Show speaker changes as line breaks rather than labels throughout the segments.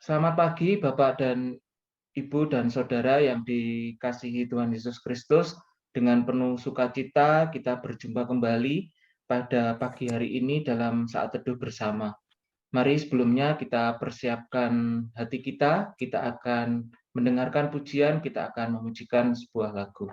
Selamat pagi Bapak dan Ibu dan Saudara yang dikasihi Tuhan Yesus Kristus. Dengan penuh sukacita kita berjumpa kembali pada pagi hari ini dalam saat teduh bersama. Mari sebelumnya kita persiapkan hati kita akan mendengarkan pujian, kita akan memujikan sebuah lagu.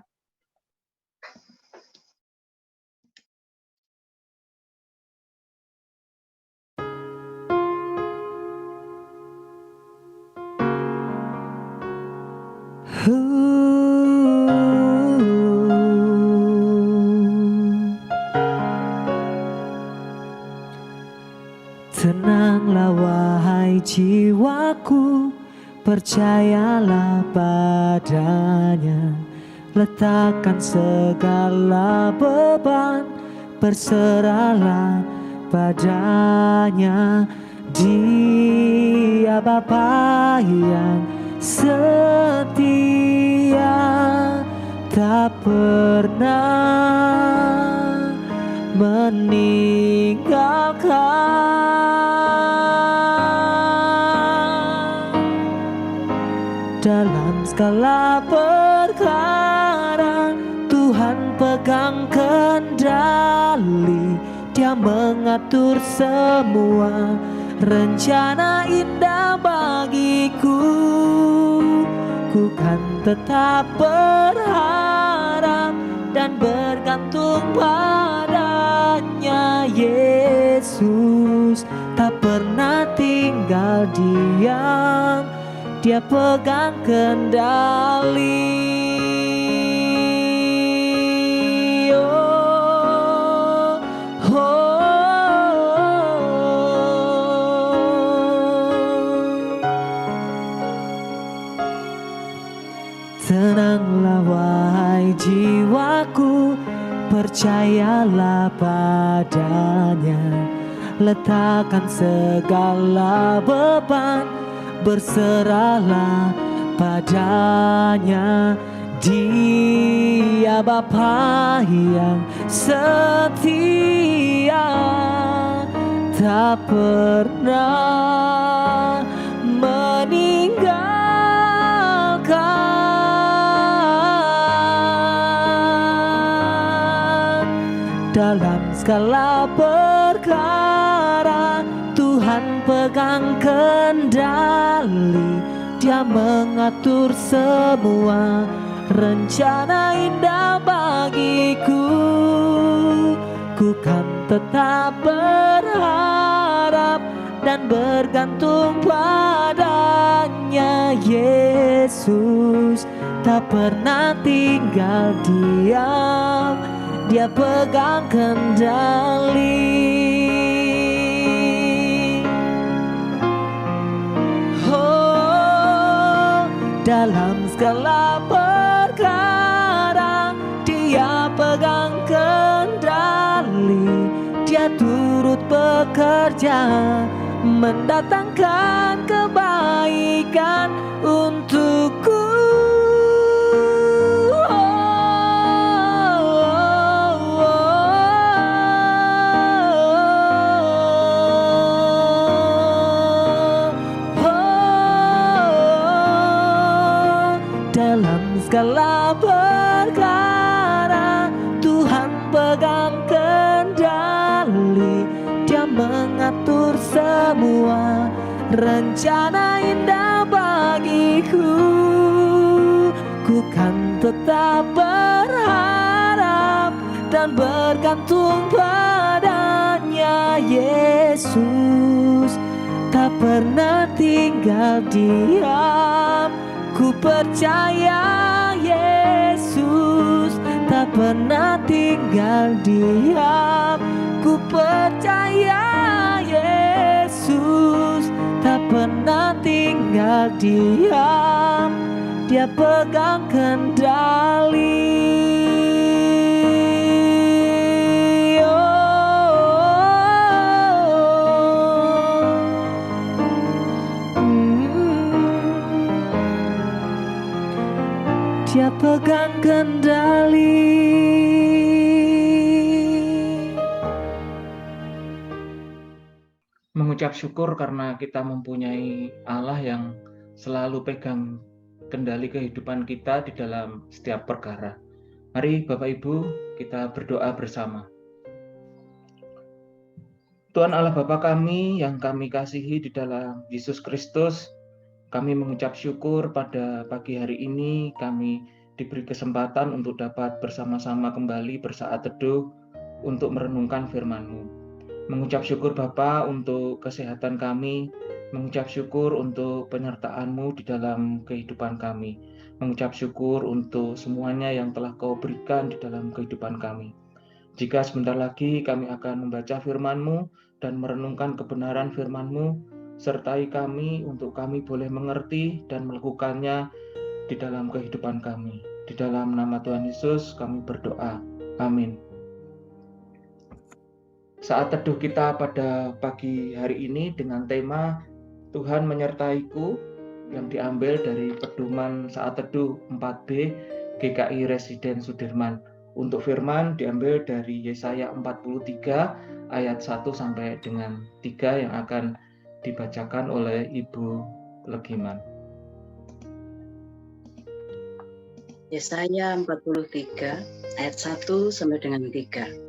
Tenanglah wahai jiwaku, percayalah padanya. Letakkan segala beban, berserahlah padanya. Dia Bapa yang setia, tak pernah meninggalkan. Dalam segala perkara Tuhan pegang kendali. Dia mengatur semua rencana indah bagiku. Ku kan tetap berharap dan bergantung padanya. Yesus tak pernah tinggal diam, Dia pegang kendali. Tenanglah wahai jiwaku, percayalah padanya. Letakkan segala beban, berserahlah padanya. Dia Bapa yang setia, tak pernah meninggalkan. Dalam segala perkara Tuhan pegang kendali. Dia mengatur semua rencana indah bagiku. Ku kan tetap berharap dan bergantung padanya. Yesus tak pernah tinggal diam, Dia pegang kendali. Oh, dalam segala perkara Dia pegang kendali. Dia turut bekerja mendatangkan kebaikan untukku. Dalam segala perkara Tuhan pegang kendali. Dia mengatur semua rencana indah bagiku. Ku kan tetap berharap dan bergantung padanya. Yesus tak pernah tinggal diam. Ku percaya Yesus tak pernah tinggal diam. Ku percaya Yesus tak pernah tinggal diam. Dia pegang kendali. Dia pegang kendali.
mengucap syukur karena kita mempunyai Allah yang selalu pegang kendali kehidupan kita di dalam setiap perkara. Mari Bapak Ibu kita berdoa bersama. Tuhan Allah Bapa kami yang kami kasihi di dalam Yesus Kristus, kami mengucap syukur pada pagi hari ini kami diberi kesempatan untuk dapat bersama-sama kembali bersaat teduh untuk merenungkan firman-Mu. Mengucap syukur Bapa untuk kesehatan kami, mengucap syukur untuk penyertaan-Mu di dalam kehidupan kami, mengucap syukur untuk semuanya yang telah Kau berikan di dalam kehidupan kami. Jika sebentar lagi kami akan membaca firman-Mu dan merenungkan kebenaran firman-Mu, sertai kami untuk kami boleh mengerti dan melakukannya di dalam kehidupan kami. Di dalam nama Tuhan Yesus kami berdoa. Amin. Saat teduh kita pada pagi hari ini dengan tema Tuhan menyertaiku yang diambil dari pedoman saat teduh 4B GKI Residen Sudirman. Untuk firman diambil dari Yesaya 43 ayat 1 sampai dengan 3 yang akan dibacakan oleh Ibu Legiman.
Yesaya 43 ayat 1 sampai dengan 3.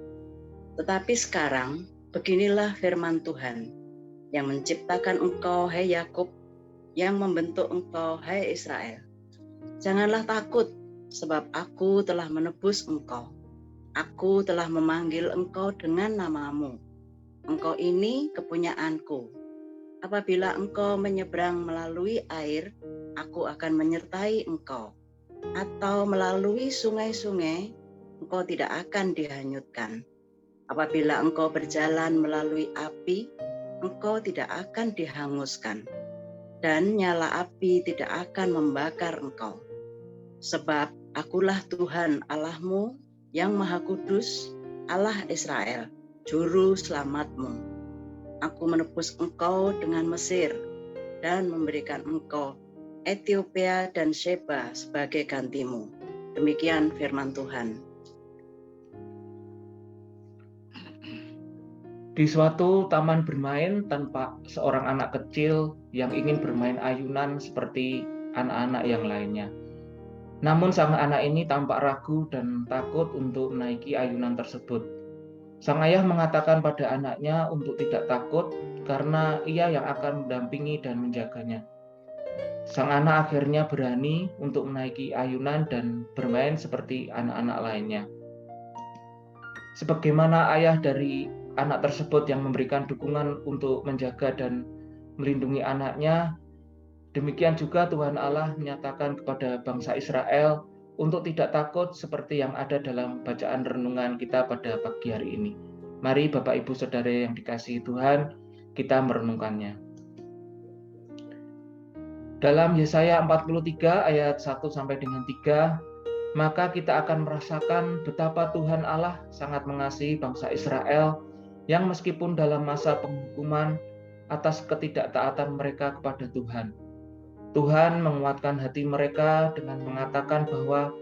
Tetapi sekarang beginilah firman Tuhan yang menciptakan engkau hai Yakub, yang membentuk engkau hai Israel. Janganlah takut, sebab aku telah menebus engkau. Aku telah memanggil engkau dengan namamu. Engkau ini kepunyaanku. Apabila engkau menyeberang melalui air, aku akan menyertai engkau. Atau melalui sungai-sungai, engkau tidak akan dihanyutkan. Apabila engkau berjalan melalui api, engkau tidak akan dihanguskan. Dan nyala api tidak akan membakar engkau. Sebab akulah Tuhan Allahmu yang Maha Kudus, Allah Israel, Juru Selamatmu. Aku menebus engkau dengan Mesir dan memberikan engkau Ethiopia dan Sheba sebagai gantimu. Demikian firman Tuhan.
Di suatu taman bermain tampak seorang anak kecil yang ingin bermain ayunan seperti anak-anak yang lainnya. Namun sang anak ini tampak ragu dan takut untuk menaiki ayunan tersebut. Sang ayah mengatakan pada anaknya untuk tidak takut karena ia yang akan mendampingi dan menjaganya. Sang anak akhirnya berani untuk menaiki ayunan dan bermain seperti anak-anak lainnya. Sebagaimana ayah dari anak tersebut yang memberikan dukungan untuk menjaga dan melindungi anaknya, demikian juga Tuhan Allah menyatakan kepada bangsa Israel untuk tidak takut seperti yang ada dalam bacaan renungan kita pada pagi hari ini. Mari Bapak Ibu Saudara yang dikasihi Tuhan, kita merenungkannya. Dalam Yesaya 43 ayat 1 sampai dengan 3, maka kita akan merasakan betapa Tuhan Allah sangat mengasihi bangsa Israel yang meskipun dalam masa penghukuman atas ketidaktaatan mereka kepada Tuhan, Tuhan menguatkan hati mereka dengan mengatakan bahwa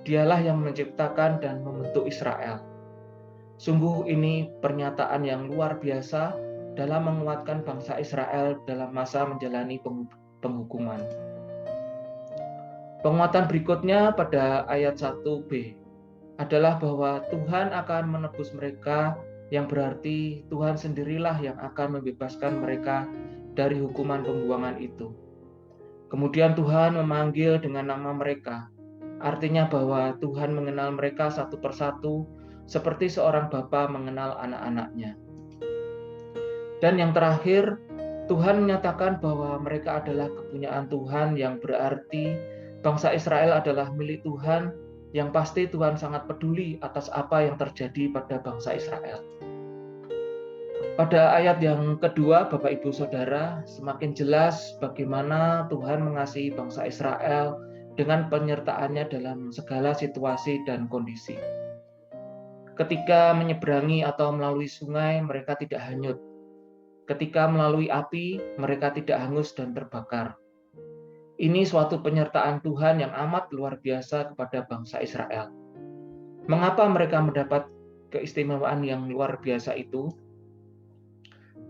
Dialah yang menciptakan dan membentuk Israel. Sungguh ini pernyataan yang luar biasa dalam menguatkan bangsa Israel dalam masa menjalani penghukuman. Penguatan berikutnya pada ayat 1b adalah bahwa Tuhan akan menebus mereka, yang berarti Tuhan sendirilah yang akan membebaskan mereka dari hukuman pembuangan itu. Kemudian Tuhan memanggil dengan nama mereka, artinya bahwa Tuhan mengenal mereka satu persatu seperti seorang bapa mengenal anak-anaknya. Dan yang terakhir, Tuhan menyatakan bahwa mereka adalah kepunyaan Tuhan, yang berarti bangsa Israel adalah milik Tuhan, yang pasti Tuhan sangat peduli atas apa yang terjadi pada bangsa Israel. Pada ayat yang kedua, Bapak Ibu Saudara, semakin jelas bagaimana Tuhan mengasihi bangsa Israel dengan penyertaannya dalam segala situasi dan kondisi. Ketika menyeberangi atau melalui sungai, mereka tidak hanyut. Ketika melalui api, mereka tidak hangus dan terbakar. Ini suatu penyertaan Tuhan yang amat luar biasa kepada bangsa Israel. Mengapa mereka mendapat keistimewaan yang luar biasa itu?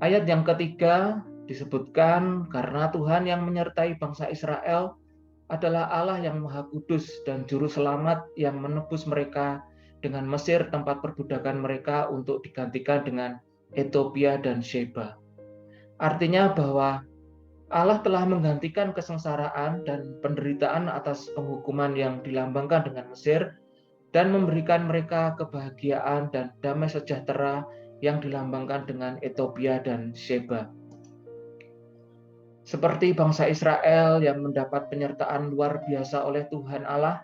Ayat yang ketiga disebutkan karena Tuhan yang menyertai bangsa Israel adalah Allah yang Maha Kudus dan Juru Selamat yang menebus mereka dengan Mesir tempat perbudakan mereka untuk digantikan dengan Ethiopia dan Sheba. Artinya bahwa Allah telah menggantikan kesengsaraan dan penderitaan atas penghukuman yang dilambangkan dengan Mesir dan memberikan mereka kebahagiaan dan damai sejahtera yang dilambangkan dengan Ethiopia dan Sheba. Seperti bangsa Israel yang mendapat penyertaan luar biasa oleh Tuhan Allah,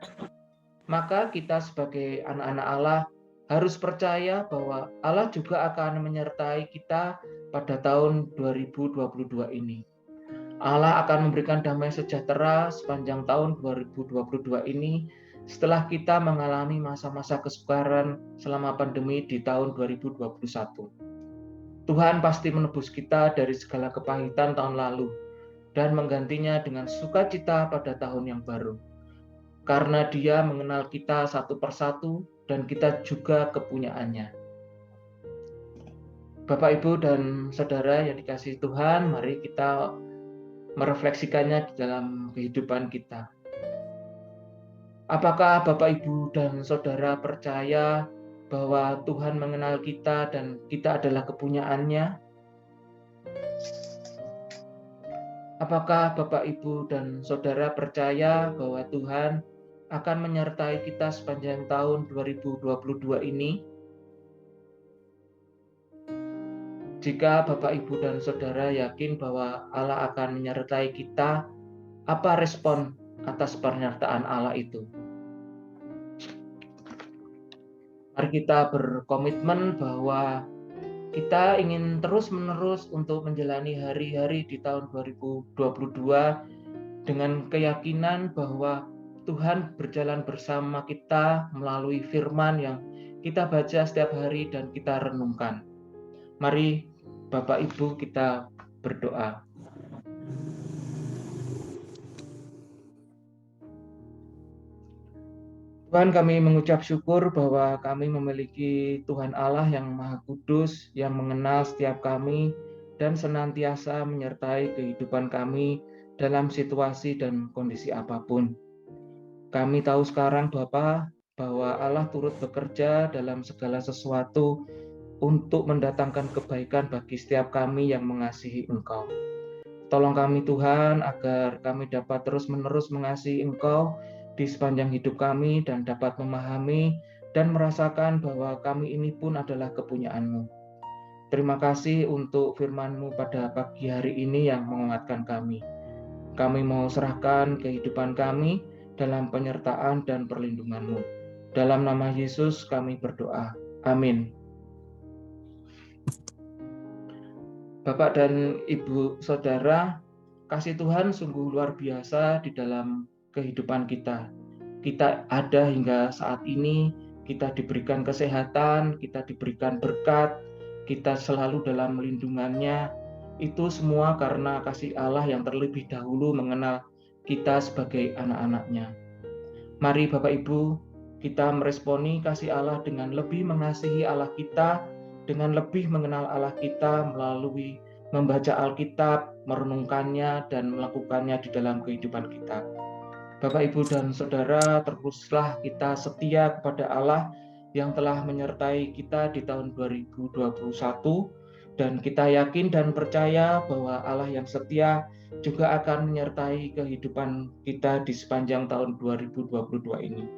maka kita sebagai anak-anak Allah harus percaya bahwa Allah juga akan menyertai kita pada tahun 2022 ini. Allah akan memberikan damai sejahtera sepanjang tahun 2022 ini setelah kita mengalami masa-masa kesukaran selama pandemi di tahun 2021. Tuhan pasti menebus kita dari segala kepahitan tahun lalu dan menggantinya dengan sukacita pada tahun yang baru. Karena Dia mengenal kita satu persatu dan kita juga kepunyaannya. Bapak, Ibu, dan Saudara yang dikasihi Tuhan, mari kita merefleksikannya di dalam kehidupan kita. Apakah Bapak, Ibu, dan Saudara percaya bahwa Tuhan mengenal kita dan kita adalah kepunyaannya? Apakah Bapak, Ibu, dan Saudara percaya bahwa Tuhan akan menyertai kita sepanjang tahun 2022 ini? Jika Bapak, Ibu, dan Saudara yakin bahwa Allah akan menyertai kita, apa respon atas pernyataan Allah itu? Mari kita berkomitmen bahwa kita ingin terus-menerus untuk menjalani hari-hari di tahun 2022 dengan keyakinan bahwa Tuhan berjalan bersama kita melalui firman yang kita baca setiap hari dan kita renungkan. Mari Bapak Ibu kita berdoa. Tuhan, kami mengucap syukur bahwa kami memiliki Tuhan Allah yang Maha Kudus, yang mengenal setiap kami dan senantiasa menyertai kehidupan kami dalam situasi dan kondisi apapun. Kami tahu sekarang Bapa, bahwa Allah turut bekerja dalam segala sesuatu untuk mendatangkan kebaikan bagi setiap kami yang mengasihi Engkau. Tolong kami Tuhan, agar kami dapat terus-menerus mengasihi Engkau di sepanjang hidup kami dan dapat memahami dan merasakan bahwa kami ini pun adalah kepunyaan-Mu. Terima kasih untuk firman-Mu pada pagi hari ini yang menguatkan kami. Kami mau serahkan kehidupan kami dalam penyertaan dan perlindungan-Mu. Dalam nama Yesus kami berdoa. Amin. Bapak dan Ibu Saudara, kasih Tuhan sungguh luar biasa di dalam kehidupan kita. Kita ada hingga saat ini, kita diberikan kesehatan, kita diberikan berkat, kita selalu dalam lindungannya. Itu semua karena kasih Allah yang terlebih dahulu mengenal kita sebagai anak-anak-Nya. Mari Bapak Ibu, kita meresponi kasih Allah dengan lebih mengasihi Allah kita, dengan lebih mengenal Allah kita melalui membaca Alkitab, merenungkannya, dan melakukannya di dalam kehidupan kita. Bapak, Ibu, dan Saudara, teruslah kita setia kepada Allah yang telah menyertai kita di tahun 2021, dan kita yakin dan percaya bahwa Allah yang setia juga akan menyertai kehidupan kita di sepanjang tahun 2022 ini,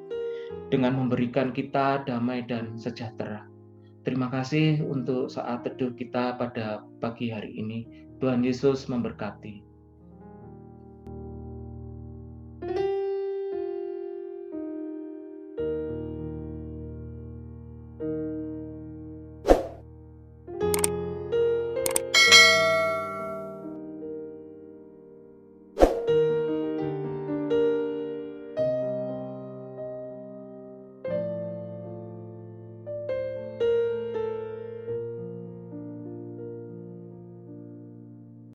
dengan memberikan kita damai dan sejahtera. Terima kasih untuk saat teduh kita pada pagi hari ini. Tuhan Yesus memberkati.